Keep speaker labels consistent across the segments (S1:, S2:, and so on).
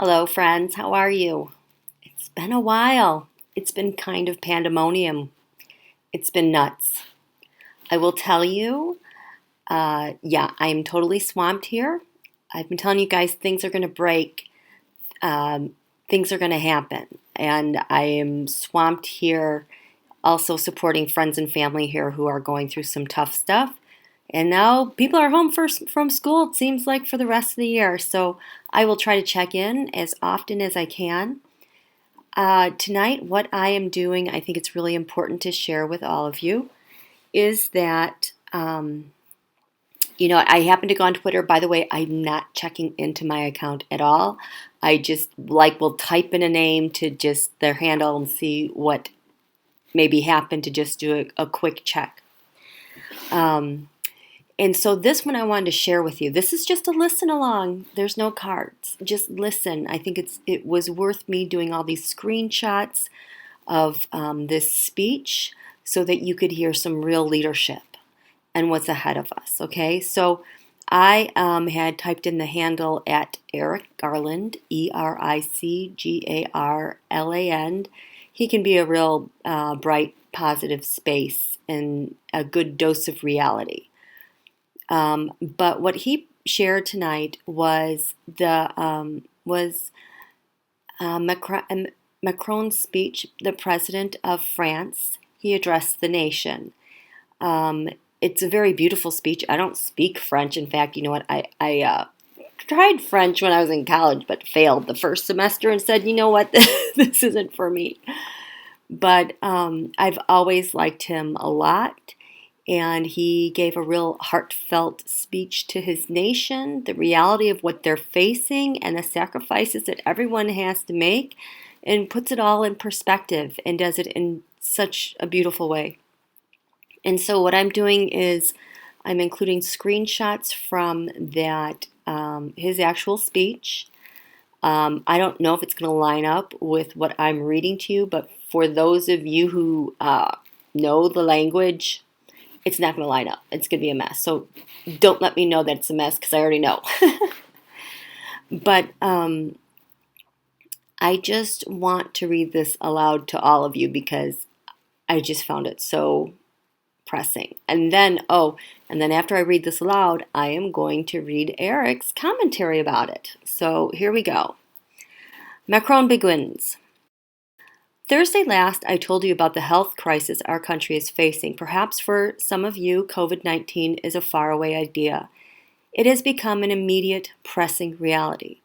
S1: Hello, friends. How are you? It's been a while. It's been kind of pandemonium. It's been nuts. I will tell you, I'm totally swamped here. I've been telling you guys things are going to break, um, things are going to happen. And I am swamped here, also supporting friends and family here who are going through some tough stuff. And now people are home from school, it seems like, for the rest of the year. So I will try to check in as often as I can. Tonight, what I am doing, I think it's really important to share with all of you, is that, I happen to go on Twitter. By the way, I'm not checking into my account at all. I just will type in a name to just their handle and see what maybe happened to just do a quick check. And so this one I wanted to share with you. This is just a listen along. There's no cards. Just listen. I think it was worth me doing all these screenshots of this speech so that you could hear some real leadership and what's ahead of us. Okay, so I had typed in the handle at Eric Garland, EricGarland. He can be a real bright, positive space and a good dose of reality. But what he shared tonight was Macron's speech, the president of France. He addressed the nation. It's a very beautiful speech. I don't speak French. In fact, you know what? I tried French when I was in college, but failed the first semester and said, you know what, this isn't for me. But I've always liked him a lot. And he gave a real heartfelt speech to his nation, the reality of what they're facing and the sacrifices that everyone has to make, and puts it all in perspective and does it in such a beautiful way. And so what I'm doing is I'm including screenshots from that, his actual speech. I don't know if it's going to line up with what I'm reading to you, but for those of you who know the language, it's not going to line up. It's going to be a mess. So don't let me know that it's a mess because I already know. But I just want to read this aloud to all of you because I just found it so pressing. And then after I read this aloud, I am going to read Eric's commentary about it. So here we go. Macron begins. Thursday last, I told you about the health crisis our country is facing. Perhaps for some of you, COVID-19 is a faraway idea. It has become an immediate, pressing reality.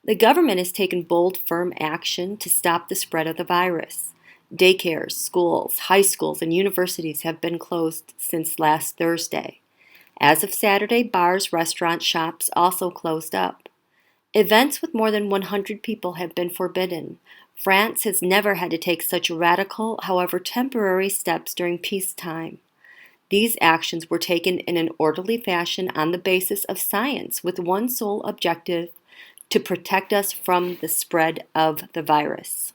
S1: The government has taken bold, firm action to stop the spread of the virus. Daycares, schools, high schools, and universities have been closed since last Thursday. As of Saturday, bars, restaurants, shops also closed up. Events with more than 100 people have been forbidden. France has never had to take such radical, however temporary, steps during peacetime. These actions were taken in an orderly fashion on the basis of science, with one sole objective: to protect us from the spread of the virus.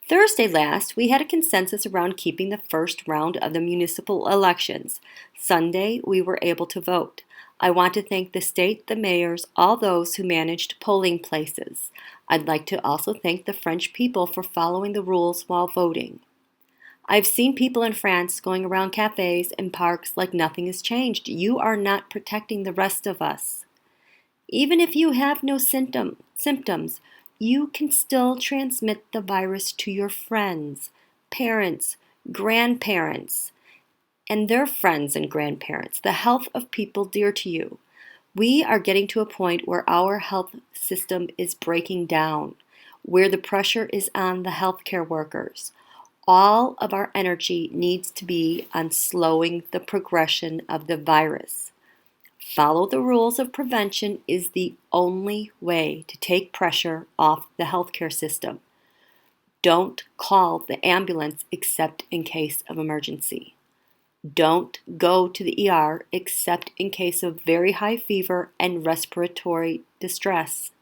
S1: Thursday last, we had a consensus around keeping the first round of the municipal elections. Sunday, we were able to vote. I want to thank the state, the mayors, all those who managed polling places. I'd like to also thank the French people for following the rules while voting. I've seen people in France going around cafes and parks like nothing has changed. You are not protecting the rest of us. Even if you have no symptoms, you can still transmit the virus to your friends, parents, grandparents, and their friends and grandparents, the health of people dear to you. We are getting to a point where our health system is breaking down, where the pressure is on the healthcare workers. All of our energy needs to be on slowing the progression of the virus. Follow the rules of prevention is the only way to take pressure off the healthcare system. Don't call the ambulance except in case of emergency. Don't go to the ER except in case of very high fever and respiratory distress.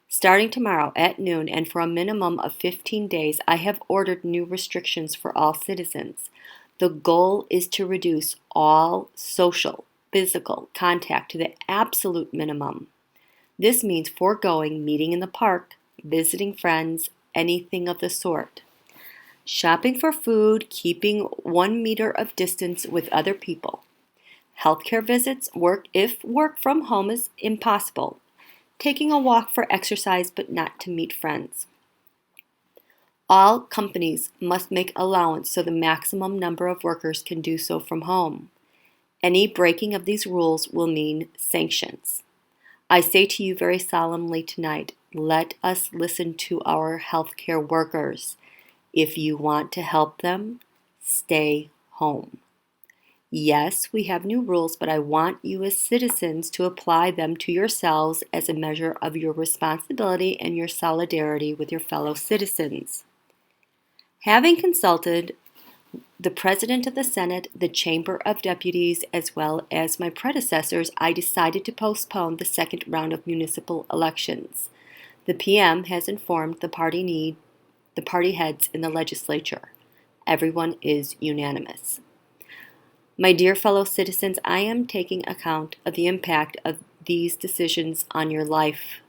S1: Starting tomorrow at noon and for a minimum of 15 days, I have ordered new restrictions for all citizens. The goal is to reduce all social, physical contact to the absolute minimum. This means foregoing meeting in the park, visiting friends, anything of the sort. Shopping for food, keeping 1 meter of distance with other people. Healthcare visits, if work from home is impossible. Taking a walk for exercise but not to meet friends. All companies must make allowance so the maximum number of workers can do so from home. Any breaking of these rules will mean sanctions. I say to you very solemnly tonight, let us listen to our healthcare workers. If you want to help them, stay home. Yes, we have new rules, but I want you as citizens to apply them to yourselves as a measure of your responsibility and your solidarity with your fellow citizens. Having consulted the President of the Senate, the Chamber of Deputies, as well as my predecessors, I decided to postpone the second round of municipal elections. The PM has informed the party heads in the legislature. Everyone is unanimous. My dear fellow citizens, I am taking account of the impact of these decisions on your life.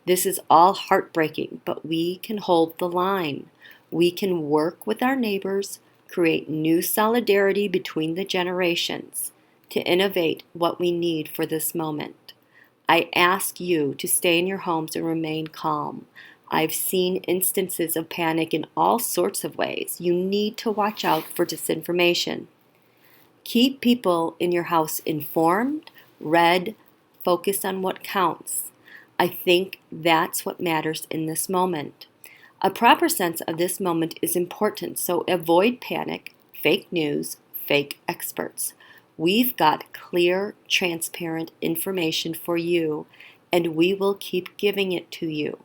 S1: This is all heartbreaking, but we can hold the line. We can work with our neighbors, create new solidarity between the generations, to innovate what we need for this moment. I ask you to stay in your homes and remain calm. I've seen instances of panic in all sorts of ways. You need to watch out for disinformation. Keep people in your house informed, read, focus on what counts. I think that's what matters in this moment. A proper sense of this moment is important, so avoid panic, fake news, fake experts. We've got clear, transparent information for you, and we will keep giving it to you.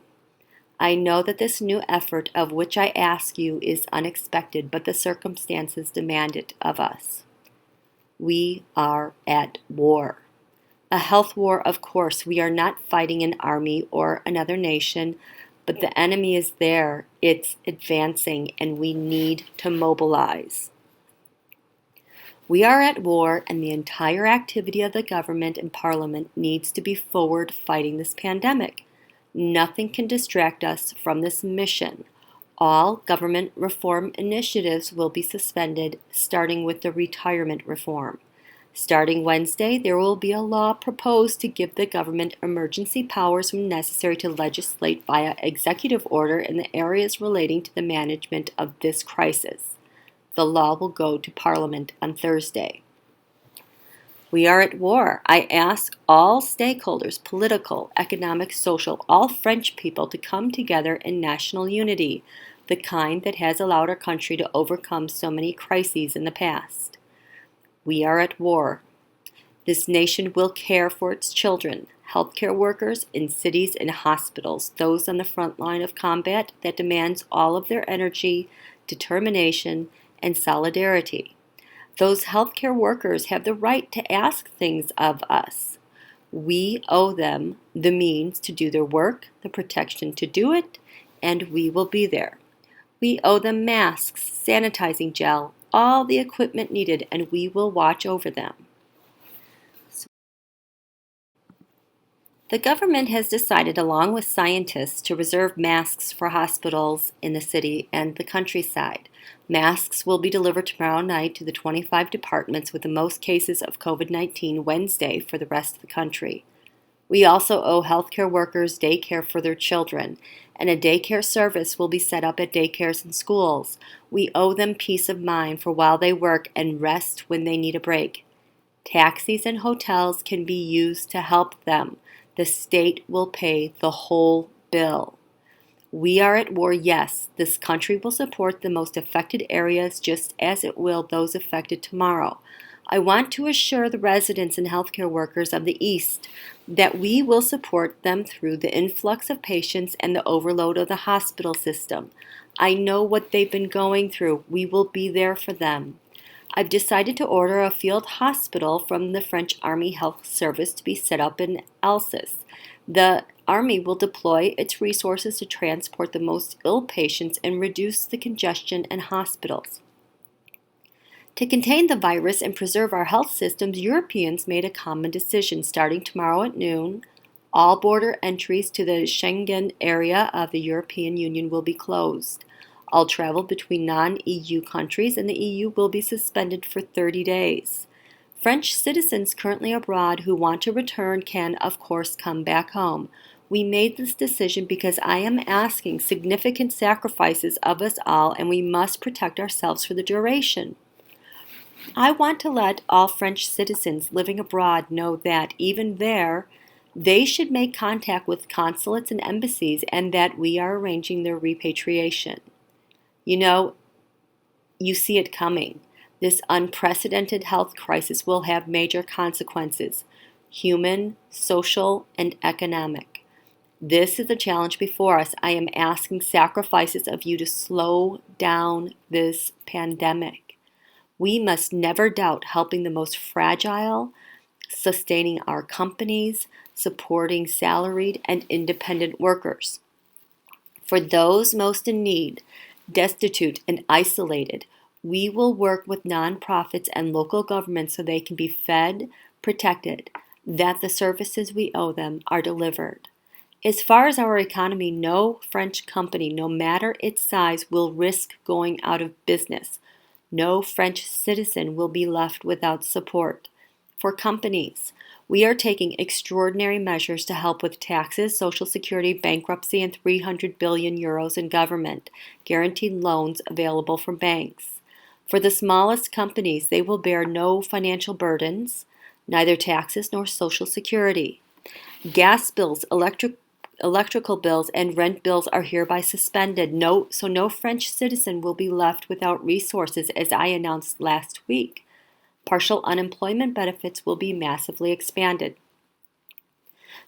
S1: I know that this new effort of which I ask you is unexpected, but the circumstances demand it of us. We are at war. A health war, of course. We are not fighting an army or another nation, but the enemy is there. It's advancing, and we need to mobilize. We are at war, and the entire activity of the government and parliament needs to be forward fighting this pandemic. Nothing can distract us from this mission. All government reform initiatives will be suspended, starting with the retirement reform. Starting Wednesday, there will be a law proposed to give the government emergency powers when necessary to legislate via executive order in the areas relating to the management of this crisis. The law will go to Parliament on Thursday. We are at war. I ask all stakeholders, political, economic, social, all French people to come together in national unity, the kind that has allowed our country to overcome so many crises in the past. We are at war. This nation will care for its children, healthcare workers in cities and hospitals, those on the front line of combat that demands all of their energy, determination, and solidarity. Those healthcare workers have the right to ask things of us. We owe them the means to do their work, the protection to do it, and we will be there. We owe them masks, sanitizing gel, all the equipment needed, and we will watch over them. The government has decided, along with scientists, to reserve masks for hospitals in the city and the countryside. Masks will be delivered tomorrow night to the 25 departments with the most cases of COVID-19 Wednesday for the rest of the country. We also owe healthcare workers daycare for their children, and a daycare service will be set up at daycares and schools. We owe them peace of mind for while they work and rest when they need a break. Taxis and hotels can be used to help them. The state will pay the whole bill. We are at war, yes. This country will support the most affected areas just as it will those affected tomorrow. I want to assure the residents and healthcare workers of the East that we will support them through the influx of patients and the overload of the hospital system. I know what they've been going through. We will be there for them. I've decided to order a field hospital from the French Army Health Service to be set up in Alsace. The Army will deploy its resources to transport the most ill patients and reduce the congestion in hospitals. To contain the virus and preserve our health systems, Europeans made a common decision starting tomorrow at noon. All border entries to the Schengen area of the European Union will be closed. All travel between non-EU countries and the EU will be suspended for 30 days. French citizens currently abroad who want to return can, of course, come back home. We made this decision because I am asking significant sacrifices of us all, and we must protect ourselves for the duration. I want to let all French citizens living abroad know that even there, they should make contact with consulates and embassies and that we are arranging their repatriation. You see it coming. This unprecedented health crisis will have major consequences, human, social, and economic. This is the challenge before us. I am asking sacrifices of you to slow down this pandemic. We must never doubt helping the most fragile, sustaining our companies, supporting salaried and independent workers. For those most in need, destitute and isolated, we will work with nonprofits and local governments so they can be fed, protected, that the services we owe them are delivered. As far as our economy, no French company, no matter its size, will risk going out of business. No French citizen will be left without support. For companies, we are taking extraordinary measures to help with taxes, social security, bankruptcy, and 300 billion euros in government, guaranteed loans available from banks. For the smallest companies, they will bear no financial burdens, neither taxes nor social security. Gas bills, electrical bills, and rent bills are hereby suspended. So no French citizen will be left without resources, as I announced last week. Partial unemployment benefits will be massively expanded.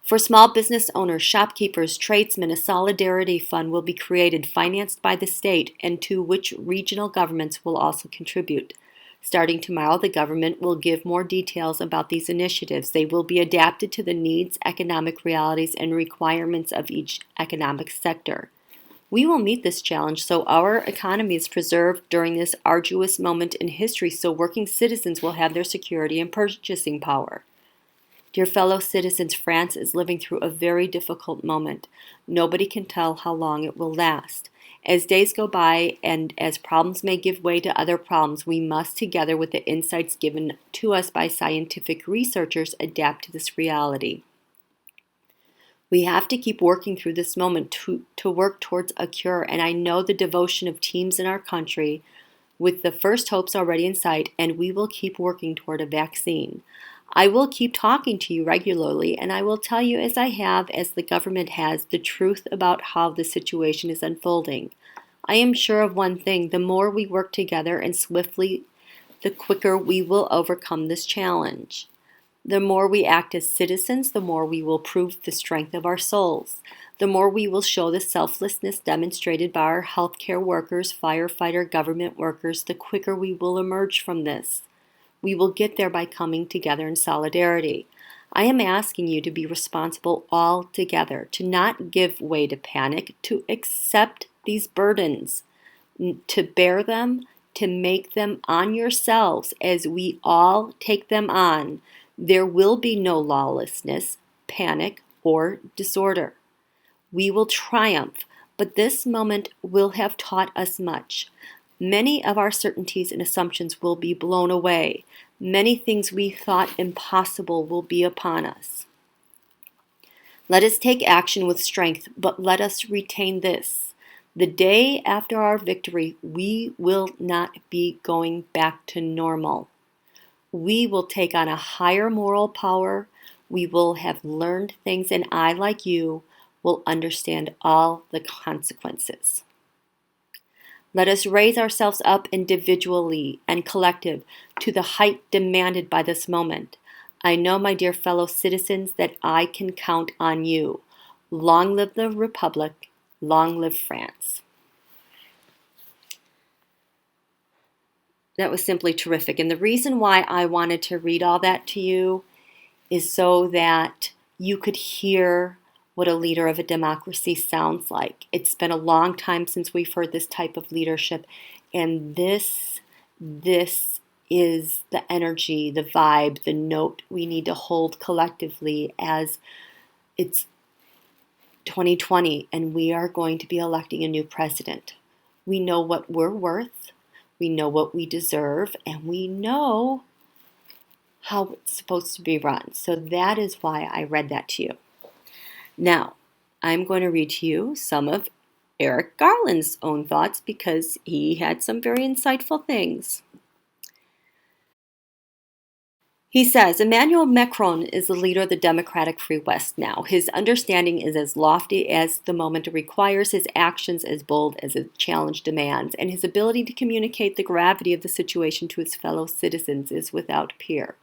S1: For small business owners, shopkeepers, tradesmen, a solidarity fund will be created, financed by the state, and to which regional governments will also contribute. Starting tomorrow, the government will give more details about these initiatives. They will be adapted to the needs, economic realities, and requirements of each economic sector. We will meet this challenge so our economy is preserved during this arduous moment in history, so working citizens will have their security and purchasing power. Dear fellow citizens, France is living through a very difficult moment. Nobody can tell how long it will last. As days go by and as problems may give way to other problems, we must, together with the insights given to us by scientific researchers, adapt to this reality. We have to keep working through this moment to work towards a cure, and I know the devotion of teams in our country with the first hopes already in sight, and we will keep working toward a vaccine. I will keep talking to you regularly, and I will tell you, as I have, as the government has, the truth about how the situation is unfolding. I am sure of one thing: the more we work together and swiftly, the quicker we will overcome this challenge. The more we act as citizens, the more we will prove the strength of our souls. The more we will show the selflessness demonstrated by our healthcare workers, firefighter, government workers, the quicker we will emerge from this. We will get there by coming together in solidarity. I am asking you to be responsible all together, to not give way to panic, to accept these burdens, to bear them, to make them on yourselves as we all take them on. There will be no lawlessness, panic, or disorder. We will triumph, but this moment will have taught us much. Many of our certainties and assumptions will be blown away. Many things we thought impossible will be upon us. Let us take action with strength, but let us retain this: the day after our victory, we will not be going back to normal. We will take on a higher moral power. We will have learned things, and I, like you, will understand all the consequences. Let us raise ourselves up individually and collective to the height demanded by this moment. I know, my dear fellow citizens, that I can count on you. Long live the Republic. Long live France. That was simply terrific. And the reason why I wanted to read all that to you is so that you could hear what a leader of a democracy sounds like. It's been a long time since we've heard this type of leadership, and this is the energy, the vibe, the note we need to hold collectively as It's 2020, and we are going to be electing a new president. We know what we're worth, we know what we deserve, and we know how it's supposed to be run. So that is why I read that to you. Now, I'm going to read to you some of Eric Garland's own thoughts because he had some very insightful things. He says, Emmanuel Macron is the leader of the democratic Free West now. His understanding is as lofty as the moment requires, his actions as bold as the challenge demands, and his ability to communicate the gravity of the situation to his fellow citizens is without peer.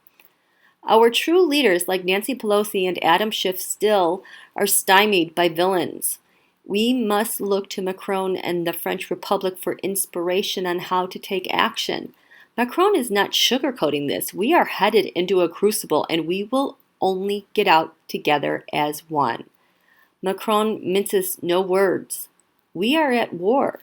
S1: Our true leaders like Nancy Pelosi and Adam Schiff still are stymied by villains. We must look to Macron and the French Republic for inspiration on how to take action. Macron is not sugarcoating this. We are headed into a crucible, and we will only get out together as one. Macron minces no words. We are at war.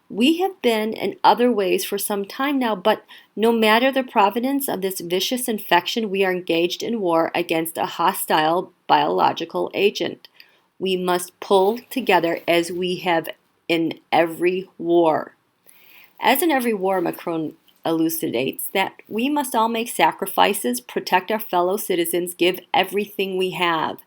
S1: We have been in other ways for some time now, but no matter the provenance of this vicious infection, we are engaged in war against a hostile biological agent. We must pull together as we have in every war. As in every war, Macron elucidates that we must all make sacrifices, protect our fellow citizens, give everything we have,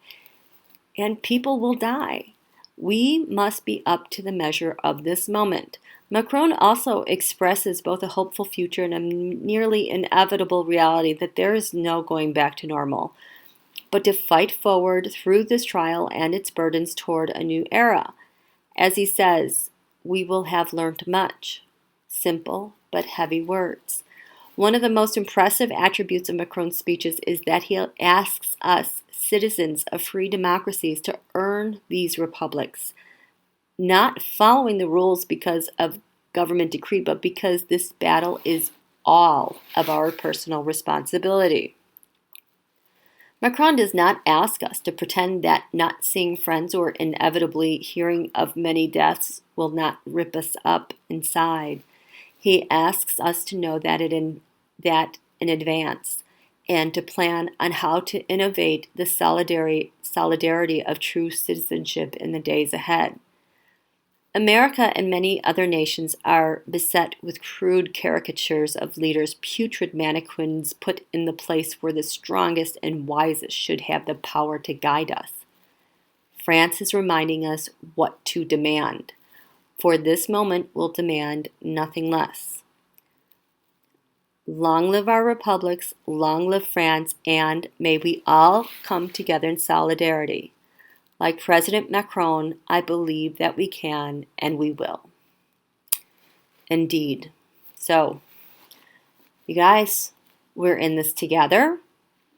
S1: and people will die. We must be up to the measure of this moment. Macron also expresses both a hopeful future and a nearly inevitable reality that there is no going back to normal, but to fight forward through this trial and its burdens toward a new era. As he says, we will have learned much. Simple but heavy words. One of the most impressive attributes of Macron's speeches is that he asks us, citizens of free democracies, to earn these republics, not following the rules because of government decree, but because this battle is all of our personal responsibility. Macron does not ask us to pretend that not seeing friends or inevitably hearing of many deaths will not rip us up inside. He asks us to know that in advance and to plan on how to innovate the solidarity of true citizenship in the days ahead. America and many other nations are beset with crude caricatures of leaders, putrid mannequins put in the place where the strongest and wisest should have the power to guide us. France is reminding us what to demand. For this moment will demand nothing less. Long live our republics, long live France, and may we all come together in solidarity. Like President Macron, I believe that we can and we will. Indeed. So, you guys, we're in this together.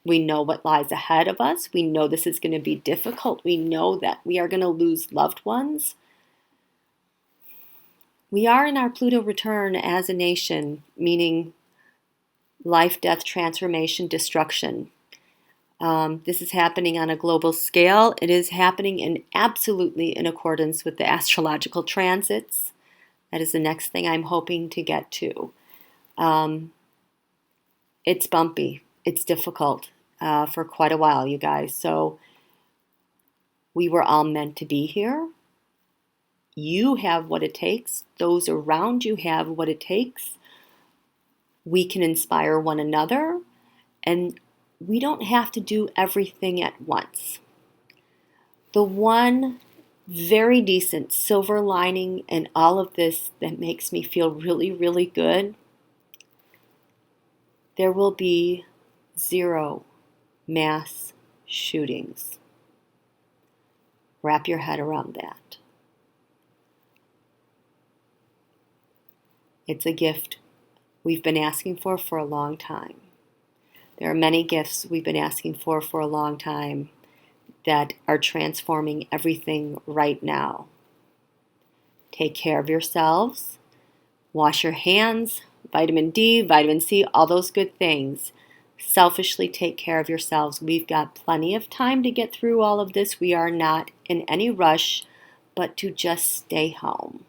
S1: We know what lies ahead of us. We know this is going to be difficult. We know that we are going to lose loved ones. We are in our Pluto return as a nation, meaning life, death, transformation, destruction. This is happening on a global scale. It is happening absolutely in accordance with the astrological transits. That is the next thing I'm hoping to get to. It's bumpy. It's difficult for quite a while, you guys. So we were all meant to be here. You have what it takes. Those around you have what it takes. We can inspire one another, and we don't have to do everything at once. The one very decent silver lining in all of this that makes me feel really, really good, there will be 0 mass shootings. Wrap your head around that. It's a gift we've been asking for a long time. There are many gifts we've been asking for a long time that are transforming everything right now. Take care of yourselves. Wash your hands. Vitamin D, vitamin C, all those good things. Selfishly take care of yourselves. We've got plenty of time to get through all of this. We are not in any rush, but to just stay home.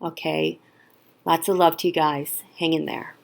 S1: Okay? Lots of love to you guys. Hang in there.